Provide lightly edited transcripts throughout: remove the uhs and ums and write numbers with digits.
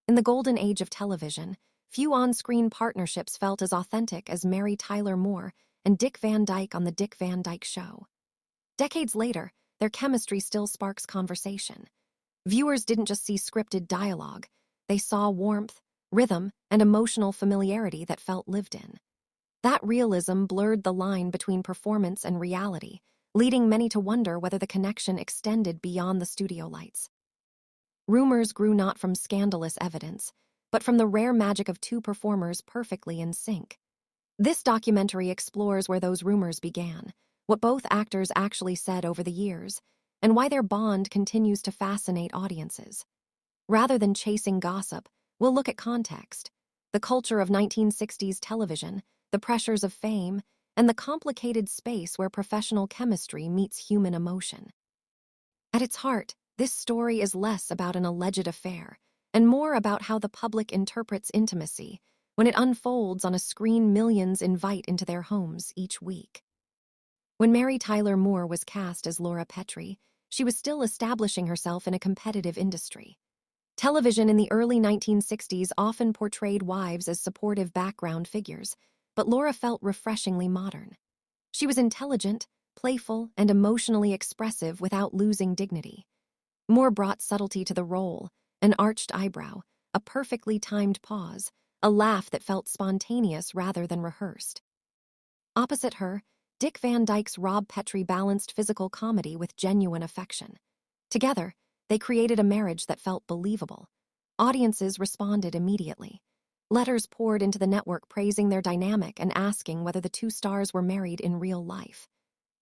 In the golden age of television, few on-screen partnerships felt as authentic as Mary Tyler Moore and Dick Van Dyke on The Dick Van Dyke Show. Decades later, their chemistry still sparks conversation. Viewers didn't just see scripted dialogue, they saw warmth, rhythm, and emotional familiarity that felt lived in. That realism blurred the line between performance and reality, leading many to wonder whether the connection extended beyond the studio lights. Rumors grew not from scandalous evidence, but from the rare magic of two performers perfectly in sync. This documentary explores where those rumors began, what both actors actually said over the years, and why their bond continues to fascinate audiences. Rather than chasing gossip, we'll look at context, the culture of 1960s television, the pressures of fame, and the complicated space where professional chemistry meets human emotion. At its heart, this story is less about an alleged affair and more about how the public interprets intimacy when it unfolds on a screen millions invite into their homes each week. When Mary Tyler Moore was cast as Laura Petrie, she was still establishing herself in a competitive industry. Television in the early 1960s often portrayed wives as supportive background figures, but Laura felt refreshingly modern. She was intelligent, playful, and emotionally expressive without losing dignity. Moore brought subtlety to the role, an arched eyebrow, a perfectly timed pause, a laugh that felt spontaneous rather than rehearsed. Opposite her, Dick Van Dyke's Rob Petrie balanced physical comedy with genuine affection. Together, they created a marriage that felt believable. Audiences responded immediately. Letters poured into the network praising their dynamic and asking whether the two stars were married in real life.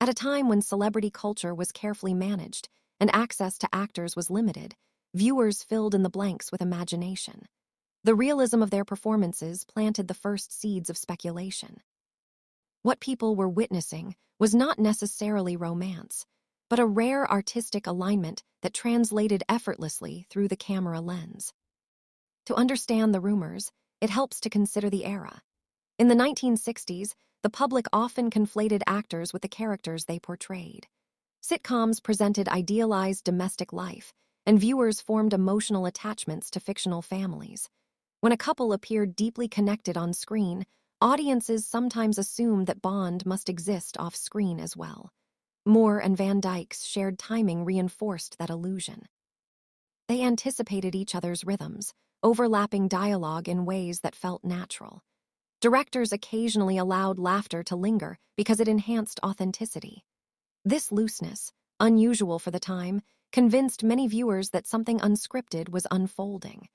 At a time when celebrity culture was carefully managed and access to actors was limited, viewers filled in the blanks with imagination. The realism of their performances planted the first seeds of speculation. What people were witnessing was not necessarily romance, but a rare artistic alignment that translated effortlessly through the camera lens. To understand the rumors, it helps to consider the era. In the 1960s, the public often conflated actors with the characters they portrayed. Sitcoms presented idealized domestic life, and viewers formed emotional attachments to fictional families. When a couple appeared deeply connected on screen, audiences sometimes assumed that bond must exist off-screen as well. Moore and Van Dyke's shared timing reinforced that illusion. They anticipated each other's rhythms, overlapping dialogue in ways that felt natural. Directors occasionally allowed laughter to linger because it enhanced authenticity. This looseness, unusual for the time, convinced many viewers that something unscripted was unfolding.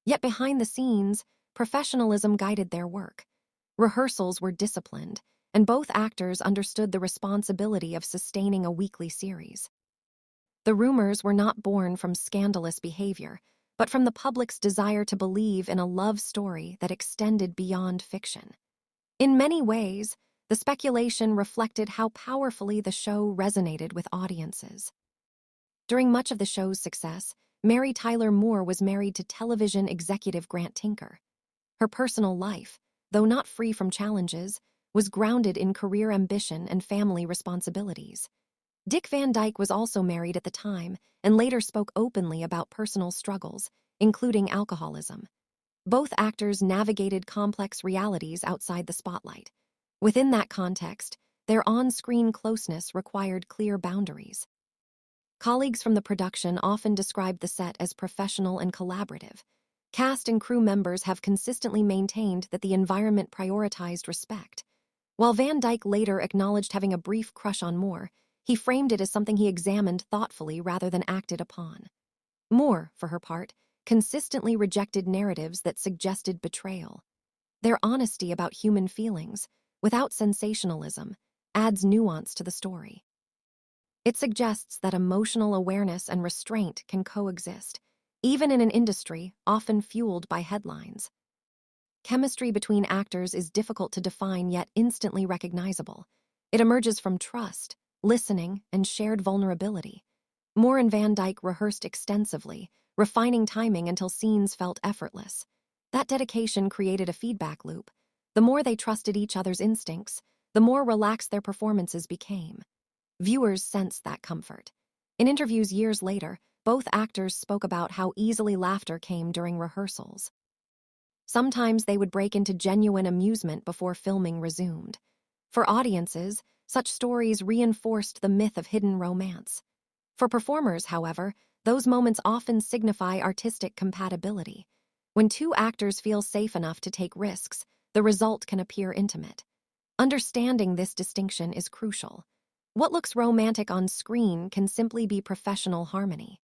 Yet behind the scenes, professionalism guided their work. Rehearsals were disciplined, and both actors understood the responsibility of sustaining a weekly series. The rumors were not born from scandalous behavior, but from the public's desire to believe in a love story that extended beyond fiction. In many ways, the speculation reflected how powerfully the show resonated with audiences. During much of the show's success, Mary Tyler Moore was married to television executive Grant Tinker. Her personal life, though not free from challenges, was grounded in career ambition and family responsibilities. Dick Van Dyke was also married at the time and later spoke openly about personal struggles, including alcoholism. Both actors navigated complex realities outside the spotlight. Within that context, their on-screen closeness required clear boundaries. Colleagues from the production often described the set as professional and collaborative. Cast and crew members have consistently maintained that the environment prioritized respect. While Van Dyke later acknowledged having a brief crush on Moore, he framed it as something he examined thoughtfully rather than acted upon. Moore, for her part, consistently rejected narratives that suggested betrayal. Their honesty about human feelings, without sensationalism, adds nuance to the story. It suggests that emotional awareness and restraint can coexist, even in an industry often fueled by headlines. Chemistry between actors is difficult to define yet instantly recognizable. It emerges from trust, listening, and shared vulnerability. Moore and Van Dyke rehearsed extensively, refining timing until scenes felt effortless. That dedication created a feedback loop. The more they trusted each other's instincts, the more relaxed their performances became. Viewers sensed that comfort. In interviews years later, both actors spoke about how easily laughter came during rehearsals. Sometimes they would break into genuine amusement before filming resumed. For audiences, such stories reinforced the myth of hidden romance. For performers, however, those moments often signify artistic compatibility. When two actors feel safe enough to take risks, the result can appear intimate. Understanding this distinction is crucial. What looks romantic on screen can simply be professional harmony.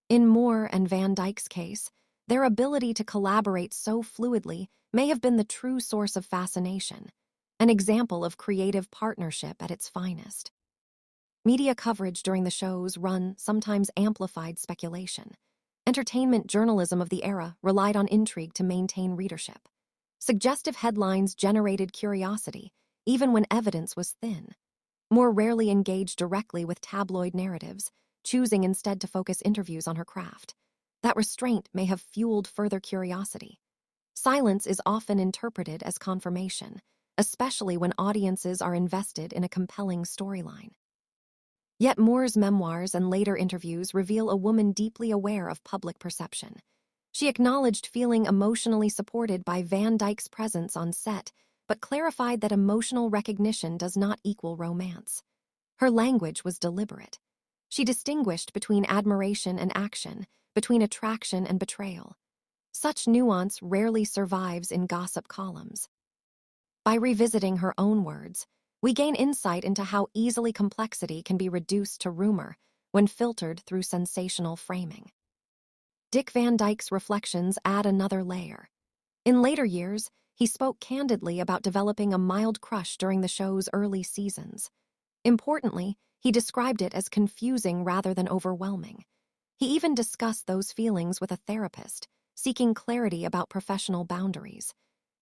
In Moore and Van Dyke's case, their ability to collaborate so fluidly may have been the true source of fascination, an example of creative partnership at its finest. Media coverage during the show's run sometimes amplified speculation. Entertainment journalism of the era relied on intrigue to maintain readership. Suggestive headlines generated curiosity, even when evidence was thin. Moore rarely engaged directly with tabloid narratives, choosing instead to focus interviews on her craft. That restraint may have fueled further curiosity. Silence is often interpreted as confirmation, especially when audiences are invested in a compelling storyline. Yet Moore's memoirs and later interviews reveal a woman deeply aware of public perception. She acknowledged feeling emotionally supported by Van Dyke's presence on set, but clarified that emotional recognition does not equal romance. Her language was deliberate. She distinguished between admiration and action, between attraction and betrayal. Such nuance rarely survives in gossip columns. By revisiting her own words, we gain insight into how easily complexity can be reduced to rumor when filtered through sensational framing. Dick Van Dyke's reflections add another layer. In later years, he spoke candidly about developing a mild crush during the show's early seasons. Importantly, he described it as confusing rather than overwhelming. He even discussed those feelings with a therapist, seeking clarity about professional boundaries.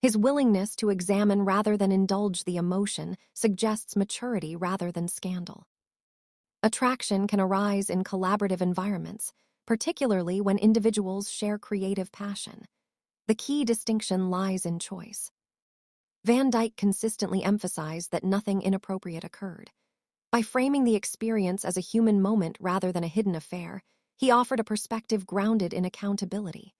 His willingness to examine rather than indulge the emotion suggests maturity rather than scandal. Attraction can arise in collaborative environments, particularly when individuals share creative passion. The key distinction lies in choice. Van Dyke consistently emphasized that nothing inappropriate occurred. By framing the experience as a human moment rather than a hidden affair, he offered a perspective grounded in accountability.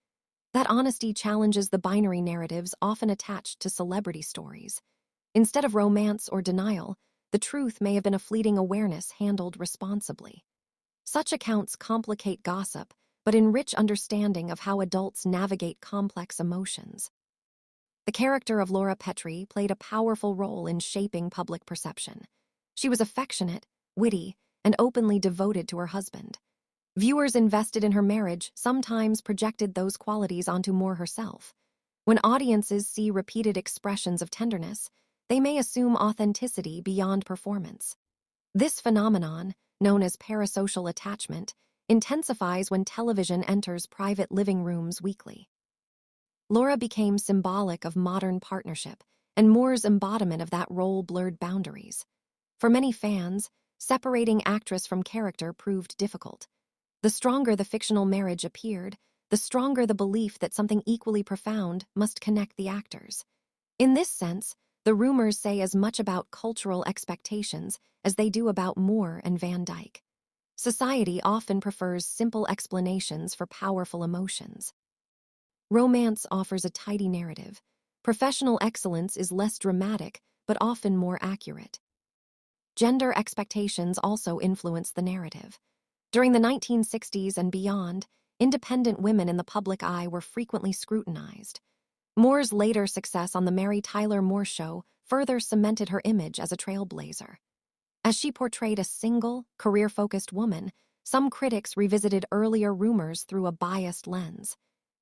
That honesty challenges the binary narratives often attached to celebrity stories. Instead of romance or denial, the truth may have been a fleeting awareness handled responsibly. Such accounts complicate gossip, but enrich understanding of how adults navigate complex emotions. The character of Laura Petrie played a powerful role in shaping public perception. She was affectionate, witty, and openly devoted to her husband. Viewers invested in her marriage sometimes projected those qualities onto Moore herself. When audiences see repeated expressions of tenderness, they may assume authenticity beyond performance. This phenomenon, known as parasocial attachment, intensifies when television enters private living rooms weekly. Laura became symbolic of modern partnership, and Moore's embodiment of that role blurred boundaries. For many fans, separating actress from character proved difficult. The stronger the fictional marriage appeared, the stronger the belief that something equally profound must connect the actors. In this sense, the rumors say as much about cultural expectations as they do about Moore and Van Dyke. Society often prefers simple explanations for powerful emotions. Romance offers a tidy narrative. Professional excellence is less dramatic, but often more accurate. Gender expectations also influence the narrative. During the 1960s and beyond, independent women in the public eye were frequently scrutinized. Moore's later success on The Mary Tyler Moore Show further cemented her image as a trailblazer. As she portrayed a single, career-focused woman, some critics revisited earlier rumors through a biased lens.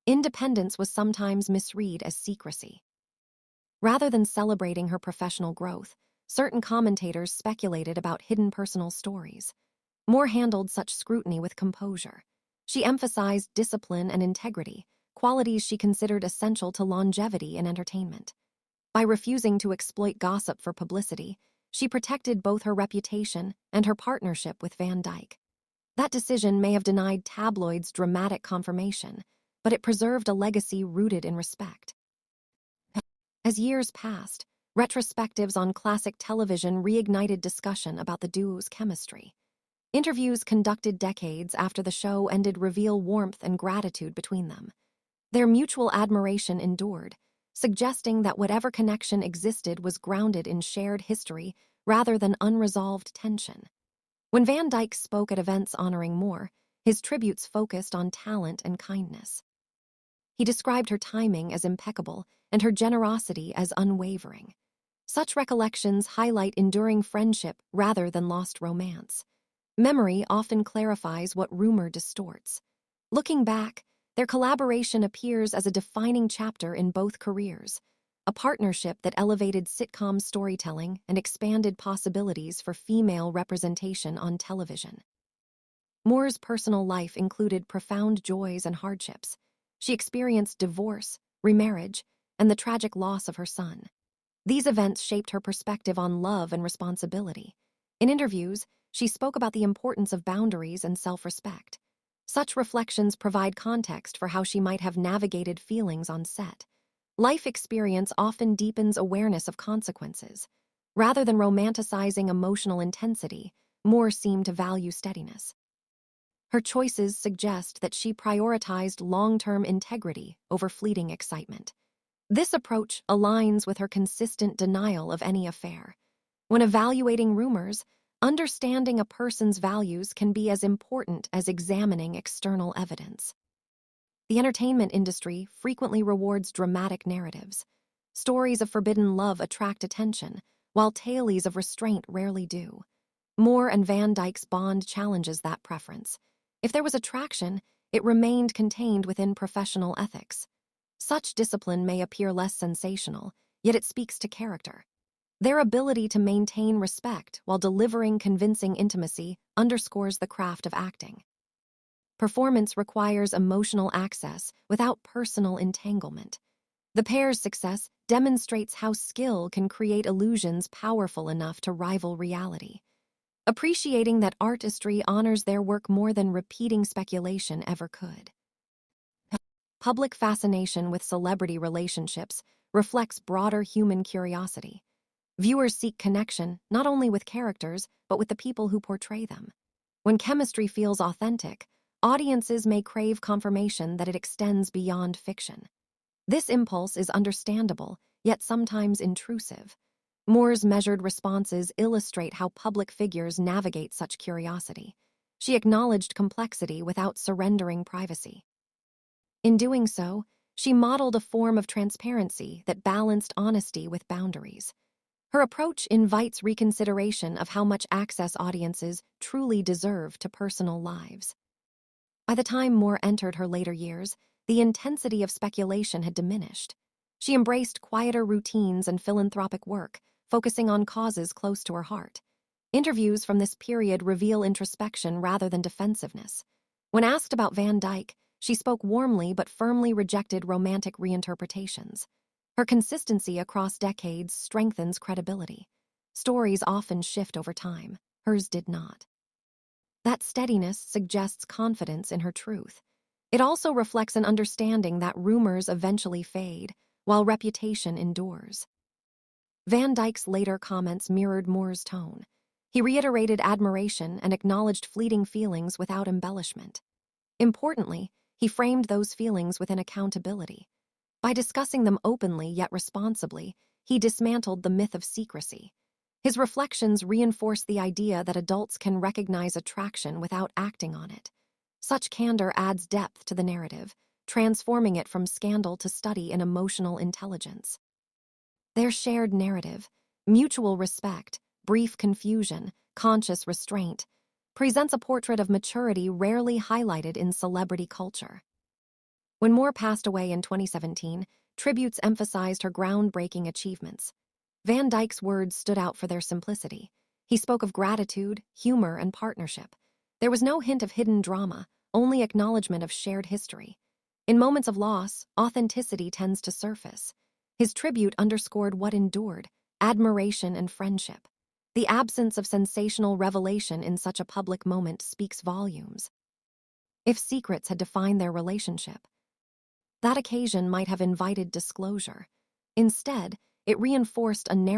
Independence was sometimes misread as secrecy. Rather than celebrating her professional growth, certain commentators speculated about hidden personal stories. Moore handled such scrutiny with composure. She emphasized discipline and integrity, qualities she considered essential to longevity in entertainment. By refusing to exploit gossip for publicity, she protected both her reputation and her partnership with Van Dyke. That decision may have denied tabloids dramatic confirmation, but it preserved a legacy rooted in respect. As years passed, retrospectives on classic television reignited discussion about the duo's chemistry. Interviews conducted decades after the show ended reveal warmth and gratitude between them. Their mutual admiration endured, suggesting that whatever connection existed was grounded in shared history rather than unresolved tension. When Van Dyke spoke at events honoring Moore, his tributes focused on talent and kindness. He described her timing as impeccable and her generosity as unwavering. Such recollections highlight enduring friendship rather than lost romance. Memory often clarifies what rumor distorts. Looking back, their collaboration appears as a defining chapter in both careers, a partnership that elevated sitcom storytelling and expanded possibilities for female representation on television. Moore's personal life included profound joys and hardships. She experienced divorce, remarriage, and the tragic loss of her son. These events shaped her perspective on love and responsibility. In interviews, she spoke about the importance of boundaries and self-respect. Such reflections provide context for how she might have navigated feelings on set. Life experience often deepens awareness of consequences. Rather than romanticizing emotional intensity, Moore seemed to value steadiness. Her choices suggest that she prioritized long-term integrity over fleeting excitement. This approach aligns with her consistent denial of any affair. When evaluating rumors, understanding a person's values can be as important as examining external evidence. The entertainment industry frequently rewards dramatic narratives. Stories of forbidden love attract attention, while tales of restraint rarely do. Moore and Van Dyke's bond challenges that preference. If there was attraction, it remained contained within professional ethics. Such discipline may appear less sensational, yet it speaks to character. Their ability to maintain respect while delivering convincing intimacy underscores the craft of acting. Performance requires emotional access without personal entanglement. The pair's success demonstrates how skill can create illusions powerful enough to rival reality. Appreciating that artistry honors their work more than repeating speculation ever could. Public fascination with celebrity relationships reflects broader human curiosity. Viewers seek connection not only with characters, but with the people who portray them. When chemistry feels authentic, audiences may crave confirmation that it extends beyond fiction. This impulse is understandable, yet sometimes intrusive. Moore's measured responses illustrate how public figures navigate such curiosity. She acknowledged complexity without surrendering privacy. In doing so, she modeled a form of transparency that balanced honesty with boundaries. Her approach invites reconsideration of how much access audiences truly deserve to personal lives. By the time Moore entered her later years, the intensity of speculation had diminished. She embraced quieter routines and philanthropic work, focusing on causes close to her heart. Interviews from this period reveal introspection rather than defensiveness. When asked about Van Dyke, she spoke warmly but firmly rejected romantic reinterpretations. Her consistency across decades strengthens credibility. Stories often shift over time. Hers did not. That steadiness suggests confidence in her truth. It also reflects an understanding that rumors eventually fade, while reputation endures. Van Dyke's later comments mirrored Moore's tone. He reiterated admiration and acknowledged fleeting feelings without embellishment. Importantly, he framed those feelings within accountability. By discussing them openly yet responsibly, he dismantled the myth of secrecy. His reflections reinforce the idea that adults can recognize attraction without acting on it. Such candor adds depth to the narrative, transforming it from scandal to study in emotional intelligence. Their shared narrative, mutual respect, brief confusion, conscious restraint, presents a portrait of maturity rarely highlighted in celebrity culture. When Moore passed away in 2017, tributes emphasized her groundbreaking achievements. Van Dyke's words stood out for their simplicity. He spoke of gratitude, humor, and partnership. There was no hint of hidden drama, only acknowledgement of shared history. In moments of loss, authenticity tends to surface. His tribute underscored what endured: admiration and friendship. The absence of sensational revelation in such a public moment speaks volumes. If secrets had defined their relationship, that occasion might have invited disclosure. Instead, it reinforced a narrow